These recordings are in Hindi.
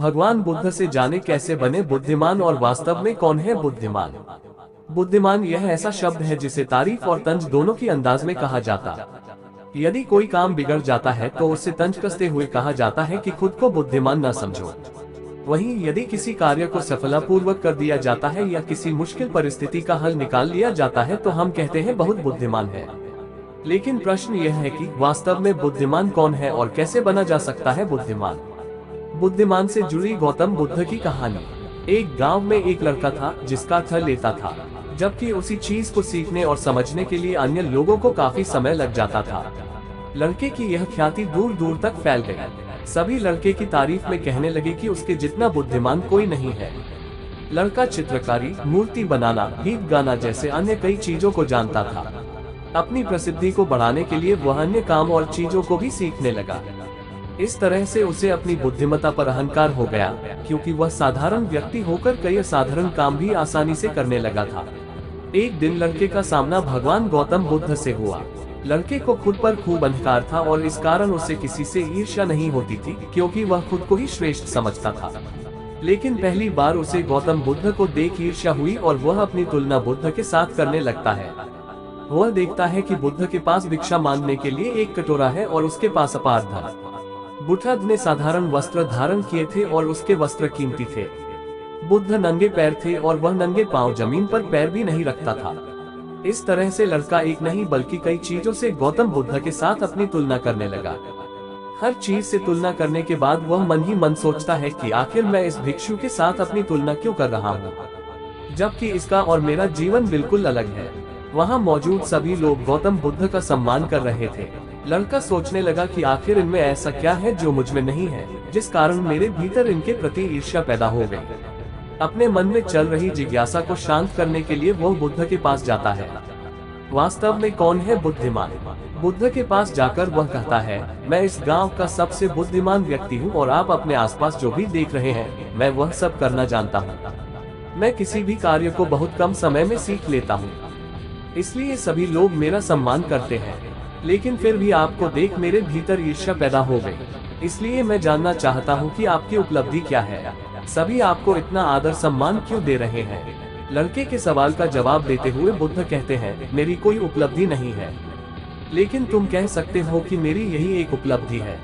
भगवान बुद्ध से जाने कैसे बने बुद्धिमान और वास्तव में कौन है बुद्धिमान। बुद्धिमान यह ऐसा शब्द है जिसे तारीफ और तंज दोनों की अंदाज में कहा जाता। यदि कोई काम बिगड़ जाता है तो उससे तंज कसते हुए कहा जाता है कि खुद को बुद्धिमान न समझो। वहीं यदि किसी कार्य को सफलतापूर्वक कर दिया जाता है या किसी मुश्किल परिस्थिति का हल निकाल लिया जाता है तो हम कहते हैं बहुत बुद्धिमान है। लेकिन प्रश्न यह है कि वास्तव में बुद्धिमान कौन है और कैसे बना जा सकता है बुद्धिमान। बुद्धिमान से जुड़ी गौतम बुद्ध की कहानी। एक गांव में एक लड़का था जिसका थ लेता था, जबकि उसी चीज को सीखने और समझने के लिए अन्य लोगों को काफी समय लग जाता था। लड़के की यह ख्याति दूर दूर तक फैल गई। सभी लड़के की तारीफ में कहने लगे कि उसके जितना बुद्धिमान कोई नहीं है। लड़का चित्रकारी, मूर्ति बनाना, गीत गाना जैसे अन्य कई चीजों को जानता था। अपनी प्रसिद्धि को बढ़ाने के लिए वह अन्य काम और चीजों को भी सीखने लगा। इस तरह से उसे अपनी बुद्धिमत्ता पर अहंकार हो गया, क्योंकि वह साधारण व्यक्ति होकर कई असाधारण काम भी आसानी से करने लगा था। एक दिन लड़के का सामना भगवान गौतम बुद्ध से हुआ। लड़के को खुद पर खूब अहंकार था और इस कारण उसे किसी से ईर्ष्या नहीं होती थी, क्योंकि वह खुद को ही श्रेष्ठ समझता था। लेकिन पहली बार उसे गौतम बुद्ध को देख ईर्ष्या हुई और वह अपनी तुलना बुद्ध के साथ करने लगता है। वह देखता है कि बुद्ध के पास भिक्षा मांगने के लिए एक कटोरा है और उसके पास अपार धन। बुद्ध ने साधारण वस्त्र धारण किए थे और उसके वस्त्र कीमती थे। बुद्ध नंगे पैर थे और वह नंगे पांव जमीन पर पैर भी नहीं रखता था। इस तरह से लड़का एक नहीं बल्कि कई चीजों से गौतम बुद्ध के साथ अपनी तुलना करने लगा। हर चीज से तुलना करने के बाद वह मन ही मन सोचता है कि आखिर मैं इस भिक्षु के साथ अपनी तुलना क्यों कर रहा हूँ, जबकि इसका और मेरा जीवन बिल्कुल अलग है। वहाँ मौजूद सभी लोग गौतम बुद्ध का सम्मान कर रहे थे। लड़का सोचने लगा कि आखिर इनमें ऐसा क्या है जो मुझ में नहीं है, जिस कारण मेरे भीतर इनके प्रति ईर्ष्या पैदा हो गई। अपने मन में चल रही जिज्ञासा को शांत करने के लिए वह बुद्ध के पास जाता है। वास्तव में कौन है बुद्धिमान? बुद्ध के पास जाकर वह कहता है, मैं इस गांव का सबसे बुद्धिमान व्यक्ति हूँ और आप अपने आसपास जो भी देख रहे हैं मैं वह सब करना जानता हूँ। मैं किसी भी कार्य को बहुत कम समय में सीख लेता हूँ, इसलिए सभी लोग मेरा सम्मान करते हैं। लेकिन फिर भी आपको देख मेरे भीतर ईर्ष्या पैदा हो गई। इसलिए मैं जानना चाहता हूँ कि आपकी उपलब्धि क्या है। सभी आपको इतना आदर सम्मान क्यों दे रहे हैं? लड़के के सवाल का जवाब देते हुए बुद्ध कहते हैं, मेरी कोई उपलब्धि नहीं है, लेकिन तुम कह सकते हो कि मेरी यही एक उपलब्धि है।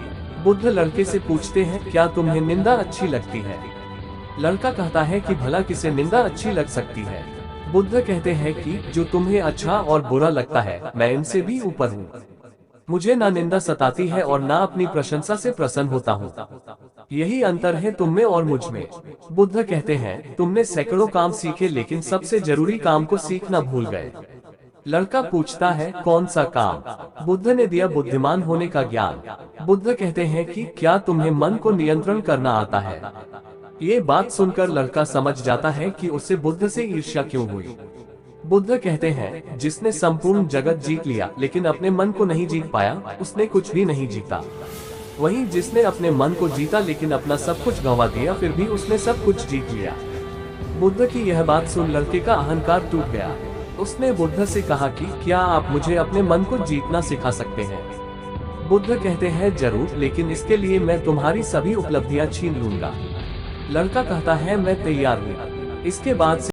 बुद्ध लड़के से पूछते हैं, क्या तुम्हें निंदा अच्छी लगती है? लड़का कहता है कि भला किसे निंदा अच्छी लग सकती है। बुद्ध कहते हैं कि जो तुम्हें अच्छा और बुरा लगता है मैं इनसे भी ऊपर हूँ। मुझे ना निंदा सताती है और ना अपनी प्रशंसा से प्रसन्न होता हूँ। यही अंतर है तुम में और मुझ में। बुद्ध कहते हैं, तुमने सैकड़ों काम सीखे लेकिन सबसे जरूरी काम को सीखना भूल गए। लड़का पूछता है, कौन सा काम? बुद्ध ने दिया, बुद्धिमान होने का ज्ञान। बुद्ध कहते हैं कि क्या तुम्हें मन को नियंत्रण करना आता है? ये बात सुनकर लड़का समझ जाता है कि उसे बुद्ध से ईर्ष्या क्यों हुई। बुद्ध कहते हैं, जिसने संपूर्ण जगत जीत लिया लेकिन अपने मन को नहीं जीत पाया उसने कुछ भी नहीं जीता। वहीं जिसने अपने मन को जीता लेकिन अपना सब कुछ गंवा दिया फिर भी उसने सब कुछ जीत लिया। बुद्ध की यह बात सुन लड़के का अहंकार टूट गया। उसने बुद्ध से कहा कि क्या आप मुझे अपने मन को जीतना सिखा सकते हैं? बुद्ध कहते हैं, जरूर, लेकिन इसके लिए मैं तुम्हारी सभी उपलब्धियां छीन लूंगा। लड़का कहता है, मैं तैयार हूँ। इसके बाद